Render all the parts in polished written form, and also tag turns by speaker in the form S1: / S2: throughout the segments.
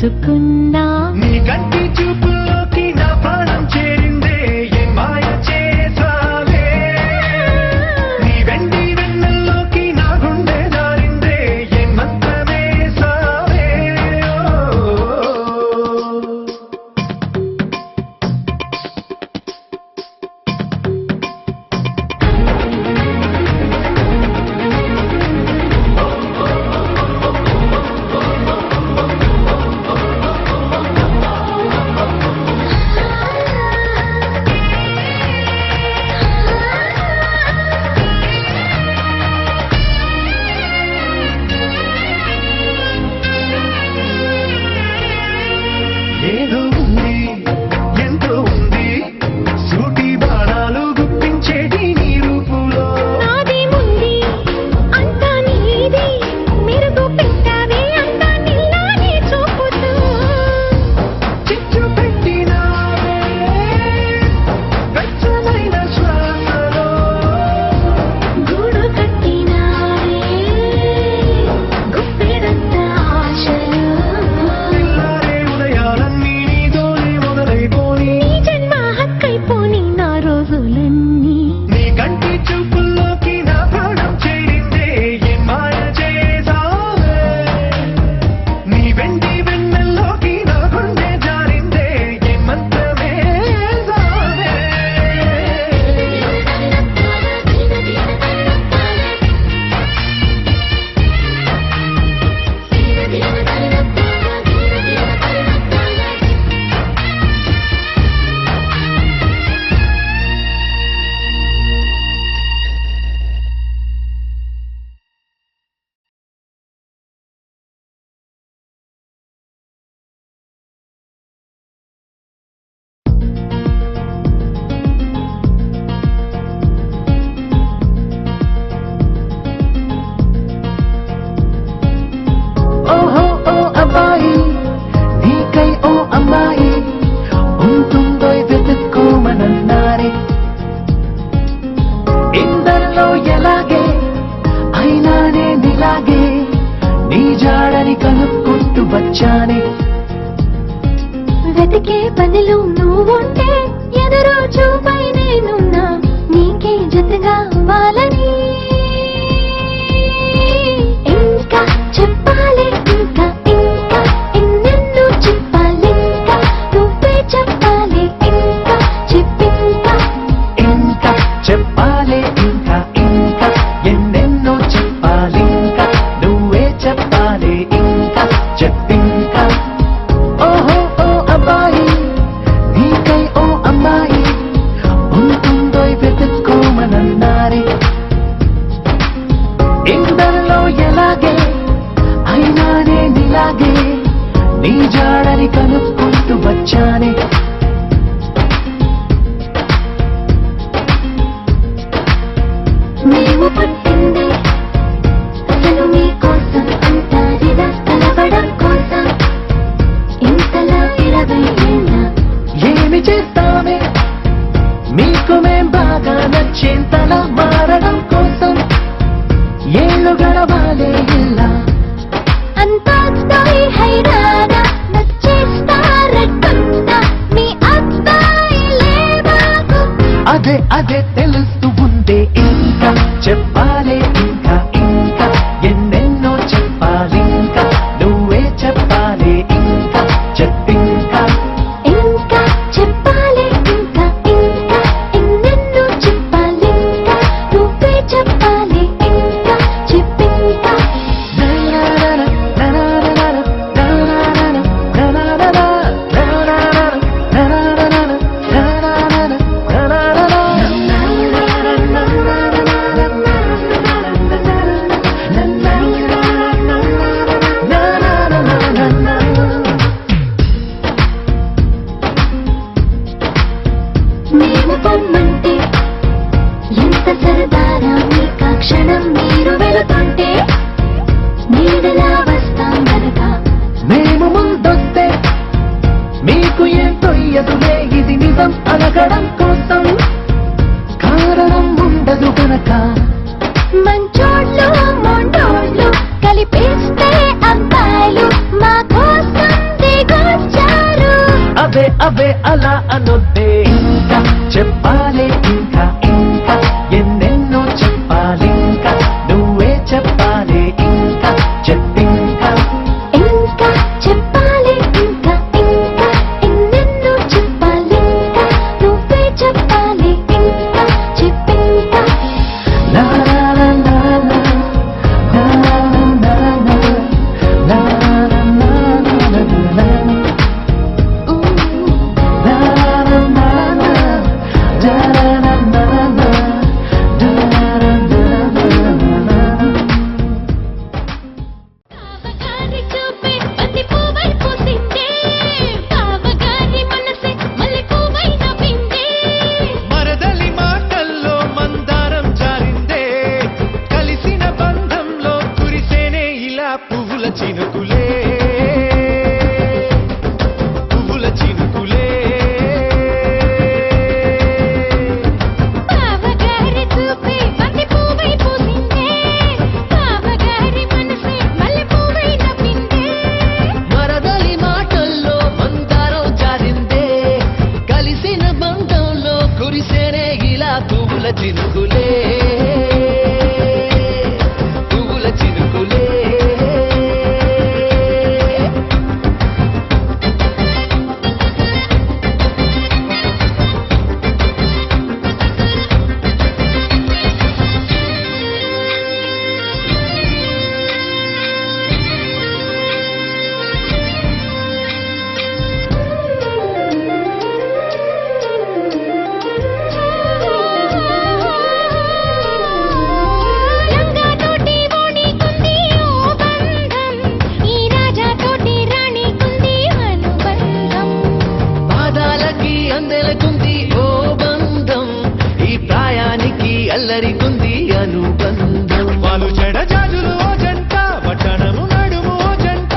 S1: దోచుకున్నా
S2: నీ కంటి చూపులోకి నా ప్రాణం చేరిందే ఏ మాయ చేసావే నీ వెండి వెన్నెల్లోకి నా గుండె జారిందే ఏ మంత్రమే సావే ఏదో ఉంది ఎంతో ఉంది సూటి బాణాలు గుప్పించేటి నీ రూపులో
S1: నాది ముంది అంతా నీది మెరుగు పెట్టావే అంతా నిల్లాని చూపుతూ
S2: చిచ్చు పెట్టినావే వెచ్చమైన శ్వాసలో
S1: గూడు కట్టినావే గుప్పెడంత ఆశలు
S2: తెల్లారే ఉదయాలన్నీ నీతోనే మొదలైపోని
S1: నీ జన్మ హక్కైపోని నా రోజులన్నీ
S2: నీ కంటి చూపుల్లోకి నా ప్రాణం చేరిందే ఏ మాయ చేసావే నీ వెండి వెన్నెల్లోకి నా గుండె జారిందే ఏ మంత్రమే సావే ఓహో ఓ అబ్బాయి నీకై ఓ అమ్మాయి ఉంటుందో వెతుక్కోమనన్నారే ఇందరిలో ఎలాగే అయినానే నీలాగే నీ జాడని కనుక్కుంటూ వచ్చానే
S1: వెతికే పనిలో నువ్వుంటే ఎదురు చూపై నేనున్నా నీకే జతగా అవ్వాలని ఇంకా చెప్పాలి ఇంకా ఇంకా ఎన్నెన్నో చెప్పాలి ఇంకా నువ్వే చెప్పాలి ఇంకా చెప్పింకా
S2: ఇంకా చెప్పాలి ఇంకా ఇంకా ఎన్నెన్నో చెప్పాలి ఇంకా నువ్వే చెప్పాలి ఇంకా చెప్పింకా ఓహో ఓ అబ్బాయి నీకై ఓ అమ్మాయి ఉంటుందో వెతుక్కోమనన్నారే ఇందరిలో ఎలాగే అయినానే నీలాగే నీ జాడని కనుక్కుంటూ వచ్చానే
S1: మేము పుట్టింది అసలు మీకోసం అంతరిగా కలవడం కోసం ఇంతలా 20 ఏళ్ళ
S2: ఏమి చేస్తామే మీకు మేం బాగా నచ్చేంతలా మారడం కోసం ఏళ్ళు గడవాలే ఇలా
S1: అంతాయి హైరానా నచ్చేస్తారట్టున్నా మీ అబ్బాయిలే మాకు
S2: అదే అదే తెలుస్తూ ఉందే ఇంకా చెప్పాలి ఇంకా ఇంకా ఎన్నెన్నో చెప్పాలి ఇంకా నువ్వే చెప్పాలి ఇంకా చెప్పింకా
S1: ఇంకా చెప్పాలి ఇంకా ఇంకా ఎన్నెన్నో చెప్పాలి ఇంకా నువ్వే చెప్పాలి ఇంకా చెప్పింకా మేము పొమ్మంటే ఎంత సరదారా మీకా క్షణం మీరు వెళుతుంటే నీడలా వస్తాం గనక
S2: మేము ముందొస్తే మీకు ఏం తొయ్యదులే ఇది నిజం అనగడం కోసం కారణం ఉండదు గనక
S1: మంచోళ్ళు మొండోళ్ళు కలిపేస్తే అబ్బాయిలు మా కోసం
S2: అవే అవే అలా అనొద్దే ఇంకా చెప్పాలి ఇంకా ఇంకా ఎన్నెన్నో చెప్పాలి ఇంకా నువ్వే చెప్పాలి ఇంకా చెప్పింకా
S1: ఇంకా చెప్పాలి ఇంకా ఇంకా ఎన్నెన్నో చెప్పాలి ఇంకా నువ్వే చెప్పాలి ఇంకా చెప్పింకా
S2: లా లా లా లా లా లా లా లా లా లా
S1: బావగారి చూపే బంతి పువ్వై పూసిందే బావగారి మనసే మల్లె పువ్వై నవ్విందే
S3: మరదలి మాటల్లో మందారం జారిందే కలిసిన బంధంలో కురిసేనే ఇలా పువ్వుల చినుకులే పువ్వుల చినుకులే
S1: బావగారి చూపే బంతి పువ్వై పూసిందే బావగారి మనసే మల్లె పువ్వై నవ్విందే
S2: మరదలి మాటల్లో మందారం జారిందే కలిసిన బంధంలో కురిసేనే ఇలా పువ్వుల చినుకులే పువ్వుల చినుకులే
S1: లంగా తోటి ఓణి కుంది ఓ బంధం ఈ రాజా తోటి రాణి కుంది అనుబంధం
S2: పాదాలకి అందెలకుంది ఓ బంధం ఈ ప్రాయానికి అల్లరికుంది అనుబంధం
S3: వాళ్ళు చెడజాజులు ఓ జంట పట్టణము నడుము ఓ జంట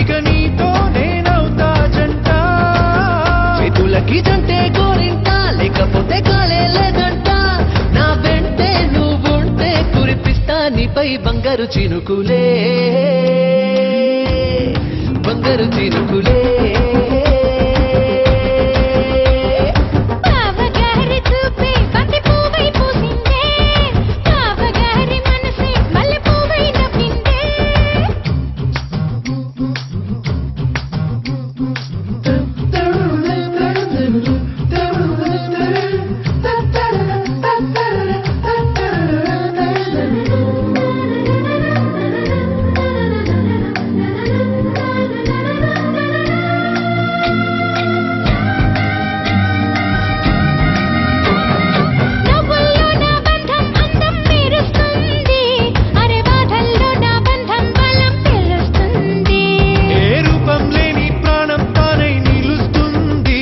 S3: ఇక నీతో నేనవుతా జంట
S2: చేతులకి జంటే గోరింట లేకపోతే కాలే లేదంట నా వెంటే నువ్వుంటే కురిపిస్తా నీపై బంగారు చినుకులే బంగారు చినుకులే
S1: బావగారి చూపే బంతి పువ్వై పూసిందే బావగారి మనసే మల్లె పువ్వై నవ్విందే నవ్వుల్లో నా బంధం అందం మెరుస్తుంది అరే బాధల్లో నా బంధం బలం తెలుస్తుంది
S3: ఏ రూపం లేని ప్రాణం తానై నిలుస్తుంది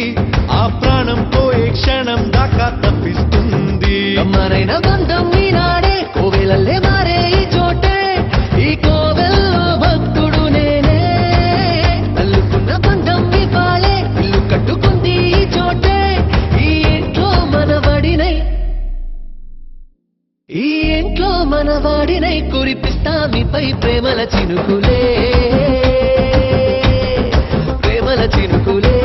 S3: ఆ ప్రాణం పోయే క్షణం దాకా తప్పిస్తుంది
S2: కమ్మనైన బంధం ఈనాడే కోవెలల్లే మారే ఈ చోటే ఈ కోవెల్లో భక్తుడు నేనే అల్లుకున్న బంధం ఇవ్వాలే ఇల్లు కట్టుకుంది ఈ చోటే ఈ ఇంట్లో మనవడినై ఈ ఇంట్లో మనవాడినై కురిపిస్తా మీపై ప్రేమల చినుకులే ప్రేమల చినుకులే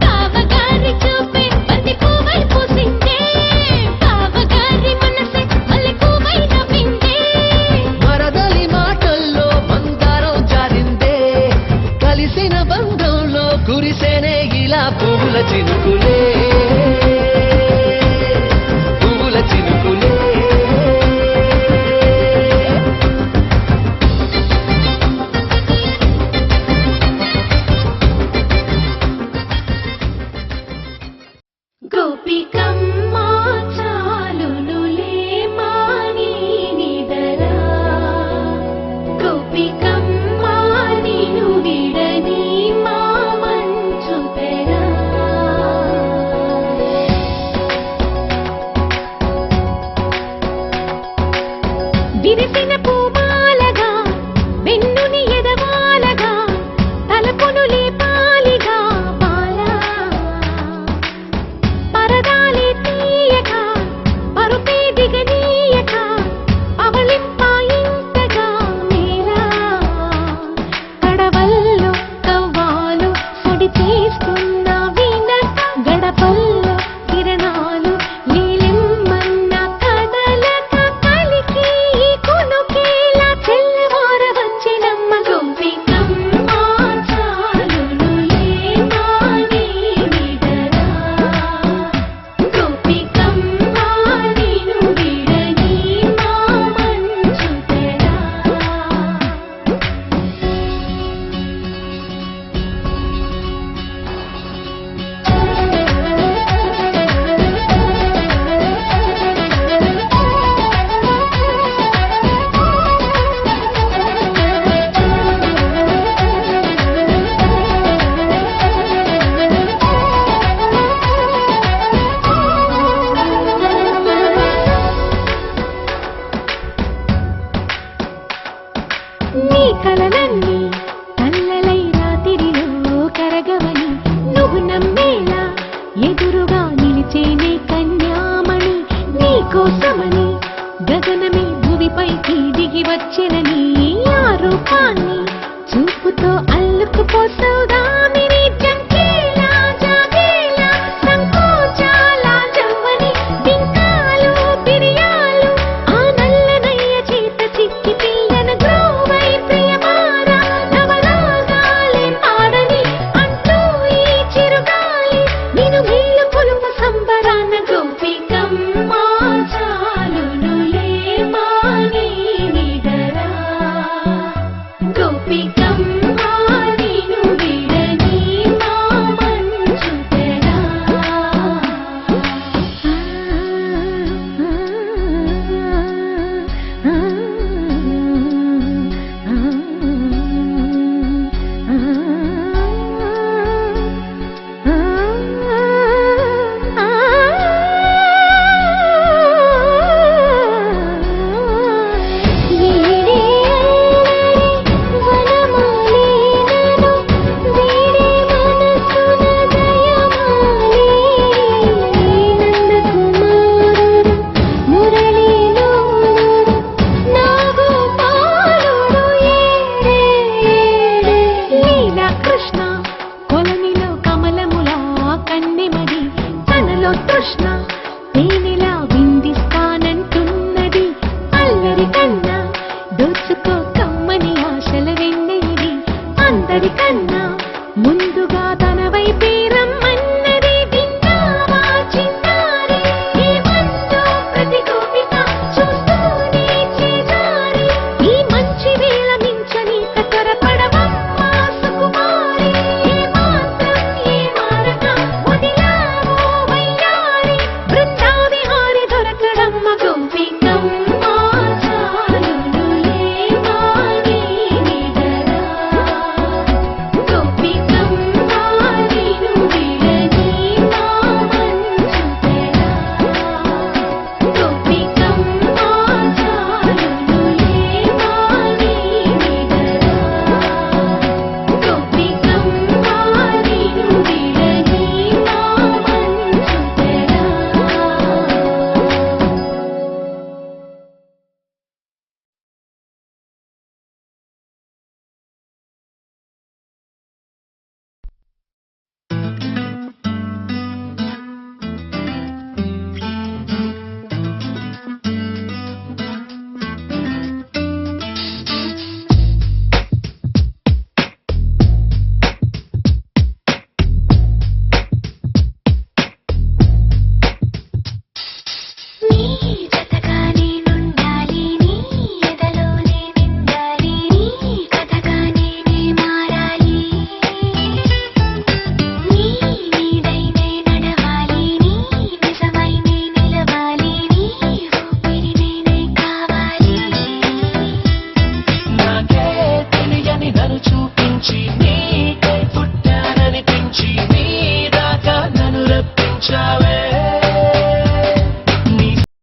S1: బావగారి చూపే బంతి పువ్వై పూసిందే బావగారి మనసే మల్లె పువ్వై నవ్విందే
S2: మరదలి మాటల్లో మందారం జారిందే కలిసిన బంధంలో కురిసేనే ఇలా పువ్వుల చినుకులే పువ్వుల చినుకులే
S1: గోపికమ్మ చాలునులే మాని నిదరా గోపికమ్మ నిను విడని మా మంచు తెరా కన్నా ముందుగా తన వైపే